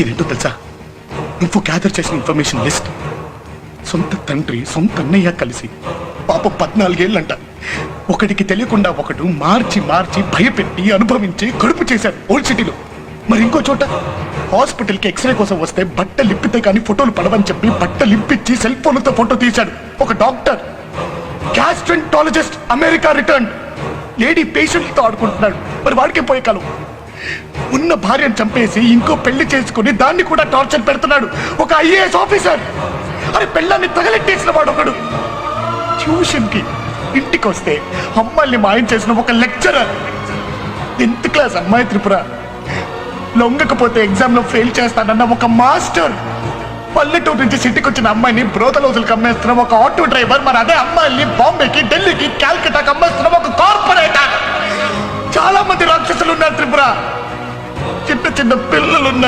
ఇదేంటో తెలుసా? నువ్వు గ్యాదర్ చేసిన ఇన్ఫర్మేషన్ లిస్ట్ సొంత తండ్రి సొంత అన్నయ్య కలిసి పాప 14 ఏళ్ళంట ఒకటికి తెలియకుండా ఒకడు మార్చి మార్చి భయపెట్టి అనుభవించి కడుపు చేశారు ఓల్డ్ సిటీలో. మరి ఇంకో చోట హాస్పిటల్కి ఎక్స్రే కోసం వస్తే బట్టలు ఇప్పితే కానీ ఫోటోలు పడవని చెప్పి బట్టలు ఇప్పించి సెల్ ఫోన్లతో ఫోటో తీశాడు ఒక doctor. Gastroenterologist America return lady పేషెంట్లతో ఆడుకుంటున్నాడు. మరి వాడికే పోయే కాలం. ఉన్న భార్యను చంపేసి ఇంకో పెళ్లి చేసుకుని దాన్ని కూడా టార్చర్ పెడుతున్నాడు ఒక ఐఏఎస్ ఆఫీసర్. అరే పెళ్ళాన్ని తగలెట్టేసిన వాడు ఒకడు. ట్యూషన్ కి ఇంటికి వస్తే అమ్మాయిల్ని మాయం చేసిన ఒక లెక్చరర్. 10th క్లాస్ అమ్మాయి త్రిపుర లొంగకపోతే ఎగ్జామ్ లో ఫెయిల్ చేస్తానన్న ఒక మాస్టర్. పల్లెటూరు నుంచి సిటీకి వచ్చిన అమ్మాయిని బ్రోతలోజులకు అమ్మేస్తున్న ఒక ఆటో డ్రైవర్. మరి అదే అమ్మాయిల్ని బాంబేకి ఢిల్లీకి కాల్కటాకి అమ్మేస్తున్న ఒక కార్పొరేటర్. చాలా మంది రాక్షసులు ఉన్నారు త్రిపుర. చిన్న చిన్న పిల్లలు ఉన్నారు.